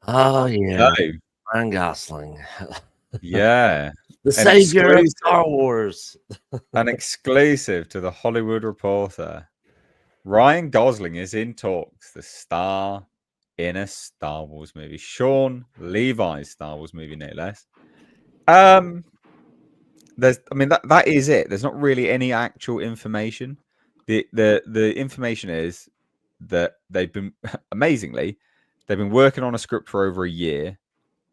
Oh So, yeah, Ryan Gosling, yeah, the an savior of exclusive, Star Wars. an exclusive to the Hollywood Reporter. Ryan Gosling is in talks, the star in a Star Wars movie. Sean Levi's Star Wars movie, no less. Um, I mean, that is it. There's not really any actual information. The information is that they've been amazingly, they've been working on a script for over a year,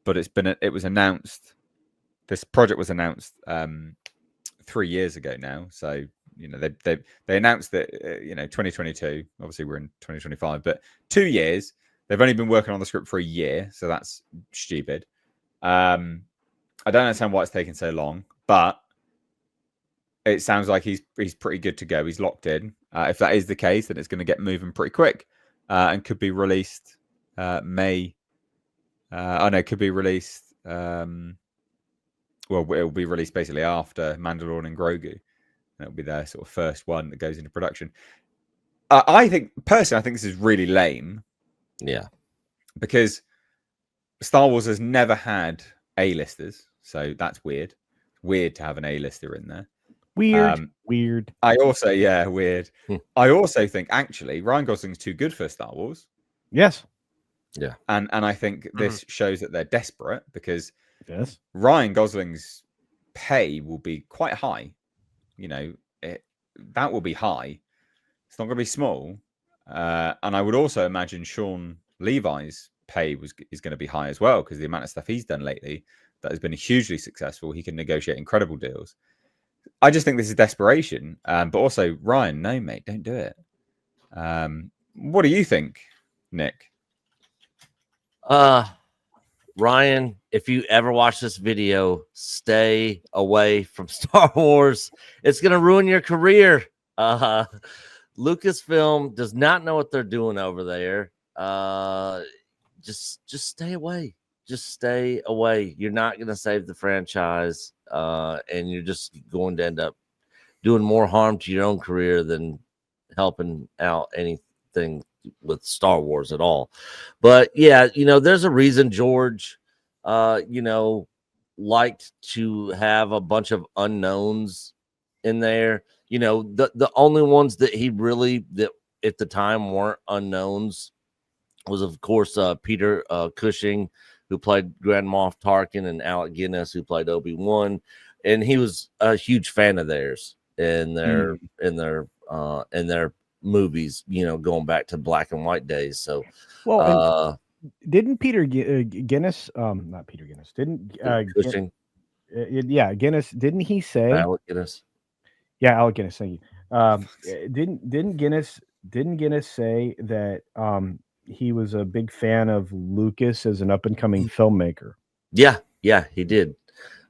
but it was announced. This project was announced 3 years ago now. So they announced that 2022. Obviously, we're in 2025, but 2 years. They've only been working on the script for a year, so that's stupid. I don't understand why it's taking so long, but it sounds like he's pretty good to go. He's locked in. If that is the case, then it's going to get moving pretty quick and could be released May. I know, could be released. Well, it'll be released basically after Mandalorian and Grogu. It'll be their sort of first one that goes into production. I think this is really lame. Yeah, because Star Wars has never had A-listers, so that's weird. Weird to have an A-lister in there. Weird. I also, weird. Hmm. I also think actually Ryan Gosling's too good for Star Wars. Yes. Yeah. And I think this shows that they're desperate because Yes. Ryan Gosling's pay will be quite high. That will be high. It's not going to be small. And I would also imagine Sean Levi's pay is going to be high as well because the amount of stuff he's done lately that has been hugely successful. He can negotiate incredible deals. I just think this is desperation. But also, Ryan, no, mate, don't do it. What do you think, Nick? Ryan, if you ever watch this video, stay away from Star Wars. It's going to ruin your career. Lucasfilm does not know what they're doing over there. Just stay away. Just stay away. You're not going to save the franchise, and you're just going to end up doing more harm to your own career than helping out anything with Star Wars at all. But yeah, there's a reason George, liked to have a bunch of unknowns in there. The only ones that he really that at the time weren't unknowns was of course Peter Cushing, who played Grand Moff Tarkin, and Alec Guinness, who played Obi-Wan, and he was a huge fan of theirs in their movies, going back to black and white days. So didn't Peter Guinness, not Peter Guinness, didn't Cushing, Guinness, didn't he say Alec Guinness? Yeah, Alec Guinness, thank you. Didn't Guinness say that he was a big fan of Lucas as an up and coming filmmaker? Yeah, he did.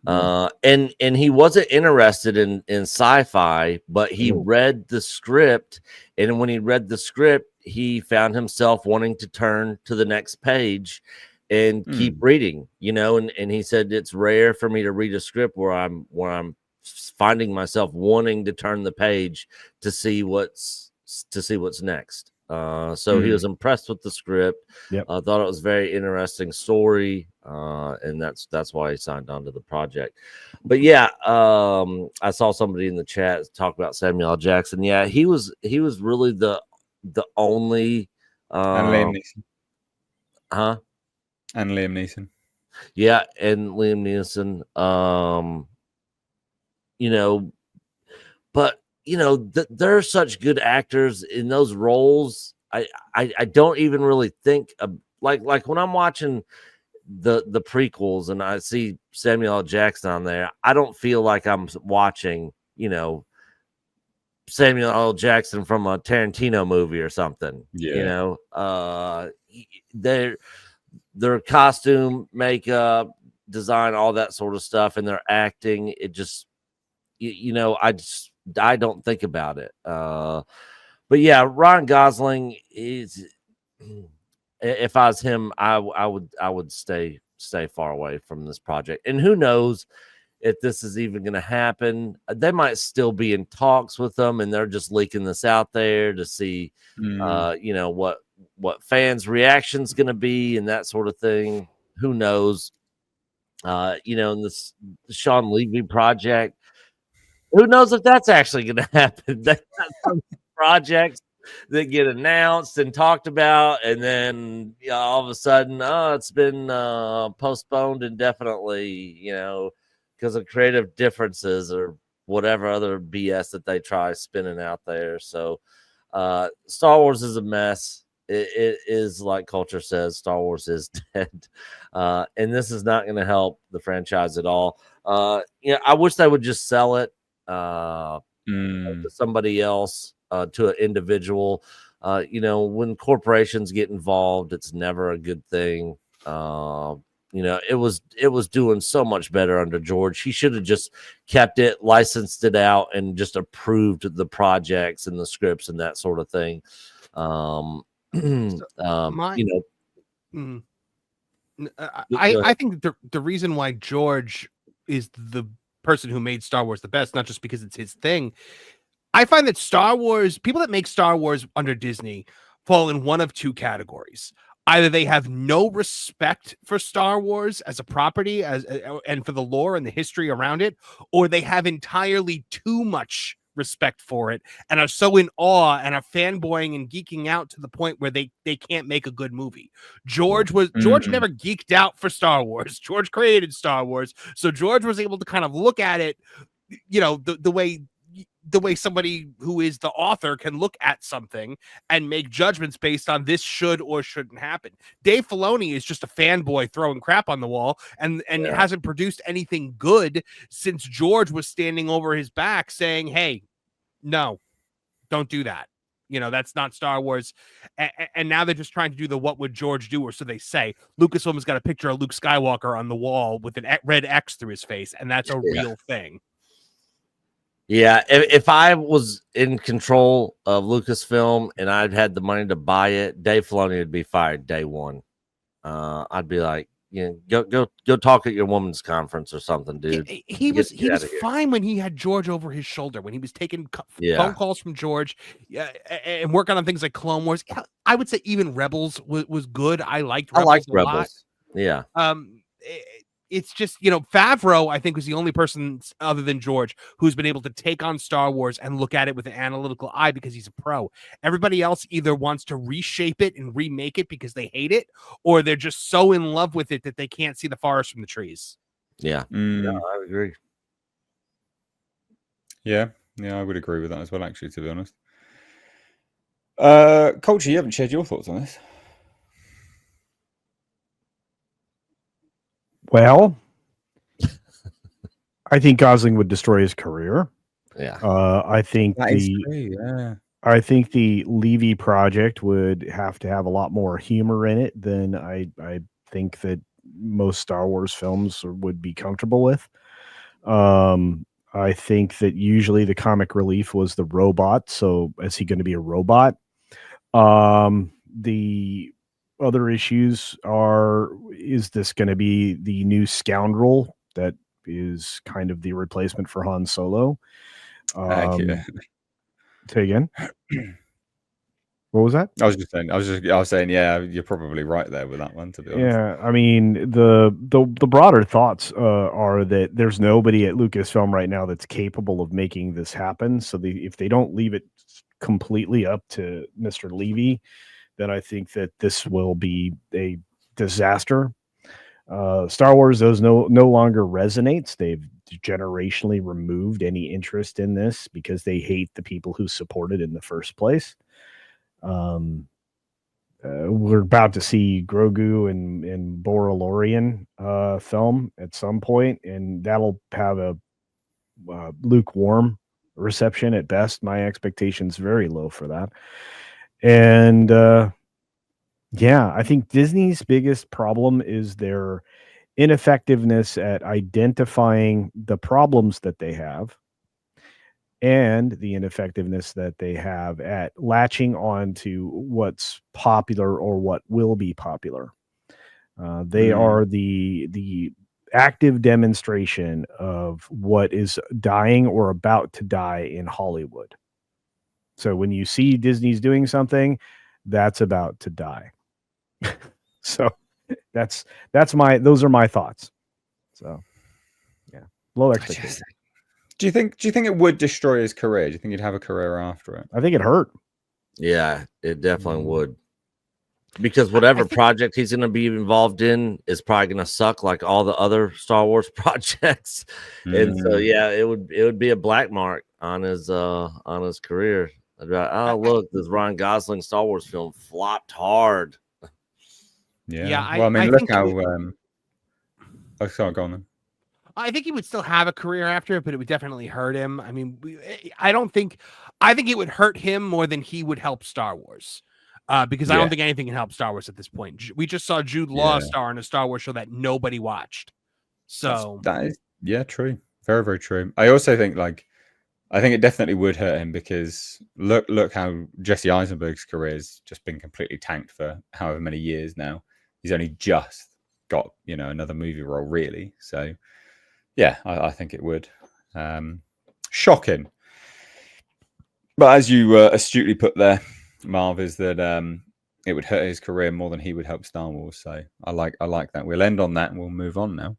And he wasn't interested in sci-fi, but he read the script, and when he read the script, he found himself wanting to turn to the next page and keep reading, and he said it's rare for me to read a script where I'm finding myself wanting to turn the page to see what's next. So he was impressed with the script. Thought it was a very interesting story, and that's why he signed on to the project. But yeah, I saw somebody in the chat talk about Samuel L. Jackson. Yeah, he was really the only and Liam Neeson. And Liam Neeson. Yeah, and Liam Neeson. But there are such good actors in those roles. I don't even really think of, like when I'm watching the prequels and I see Samuel L. Jackson on there, I don't feel like I'm watching Samuel L. Jackson from a Tarantino movie or something. Their costume, makeup, design, all that sort of stuff, and their acting, it just I don't think about it. But yeah, Ryan Gosling is. If I was him, I would stay far away from this project. And who knows if this is even going to happen? They might still be in talks with them, and they're just leaking this out there to see, what fans' reaction's going to be and that sort of thing. Who knows? You know, in this Sean Levy project, who knows if that's actually going to happen? They got some projects that get announced and talked about, and then all of a sudden, oh, it's been postponed indefinitely, you know, because of creative differences or whatever other BS that they try spinning out there. So, Star Wars is a mess. It is, like Culture says, Star Wars is dead, and this is not going to help the franchise at all. You know, I wish they would just sell it to somebody else, to an individual. You know, when corporations get involved, it's never a good thing. You know, it was doing so much better under George. He should have just kept it, licensed it out, and just approved the projects and the scripts and that sort of thing. You know, I think the reason why George is the person who made Star Wars the best, not just because it's his thing. I find that Star Wars, people that make Star Wars under Disney fall in one of two categories. Either they have no respect for Star Wars as a property and for the lore and the history around it, or they have entirely too much respect for it and are so in awe and are fanboying and geeking out to the point where they can't make a good movie. George never geeked out for Star Wars. George created Star Wars, so George was able to kind of look at it, you know, the way somebody who is the author can look at something and make judgments based on this should or shouldn't happen. Dave Filoni is just a fanboy throwing crap on the wall and hasn't produced anything good since George was standing over his back saying, hey, no, don't do that. You know, that's not Star Wars. And now they're just trying to do the what would George do, or so they say. Lucasfilm has got a picture of Luke Skywalker on the wall with a red X through his face, and that's a real thing. Yeah, if I was in control of Lucasfilm and I'd had the money to buy it, Dave Filoni would be fired day one. I'd be like, you know, go talk at your woman's conference or something, dude. He was fine when he had George over his shoulder, when he was taking phone calls from George and working on things like Clone Wars. I would say even Rebels was good. I liked Rebels a lot. Yeah. It's just, you know, Favreau, I think, was the only person other than George who's been able to take on Star Wars and look at it with an analytical eye because he's a pro. Everybody else either wants to reshape it and remake it because they hate it, or they're just so in love with it that they can't see the forest from the trees. Yeah. Yeah, I agree. Yeah, I would agree with that as well, actually, to be honest. Culture, you haven't shared your thoughts on this. Well, I think Gosling would destroy his career. Yeah. I think I think the Levy project would have to have a lot more humor in it than I think that most Star Wars films would be comfortable with. I think that usually the comic relief was the robot. So is he going to be a robot? The other issues are, is this going to be the new scoundrel that is kind of the replacement for Han Solo? Say again. What was that? I was saying, yeah, you're probably right there with that one, to be honest. Yeah, I mean, the broader thoughts are that there's nobody at Lucasfilm right now that's capable of making this happen. So if they don't leave it completely up to Mr. Levy, then I think that this will be a disaster. Star Wars no longer resonates. They've generationally removed any interest in this because they hate the people who support it in the first place. We're about to see Grogu and Boralorian film at some point, and that'll have a lukewarm reception at best. My expectations very low for that. And yeah, I think Disney's biggest problem is their ineffectiveness at identifying the problems that they have, and the ineffectiveness that they have at latching on to what's popular or what will be popular. They are the active demonstration of what is dying or about to die in Hollywood. So when you see Disney's doing something, that's about to die. So those are my thoughts. So yeah, low expectations. Do you think it would destroy his career? Do you think he'd have a career after it? I think it hurt. Yeah, it definitely would. Because whatever project he's going to be involved in is probably going to suck like all the other Star Wars projects. And so yeah, it would be a black mark on his career. I'd be like, oh look, this Ryan Gosling Star Wars film flopped hard. Yeah. Well, I mean, look how oh, sorry, go on then. I think he would still have a career after it, but it would definitely hurt him. I mean, I think it would hurt him more than he would help Star Wars. Because I don't think anything can help Star Wars at this point. We just saw Jude Law star in a Star Wars show that nobody watched. So that is true. Very, very true. I also think I think it definitely would hurt him because look how Jesse Eisenberg's career has just been completely tanked for however many years now. He's only just got, another movie role really. So yeah, I think it would. Shocking. But as you astutely put there, Marv, is that it would hurt his career more than he would help Star Wars. So I like that. We'll end on that and we'll move on now.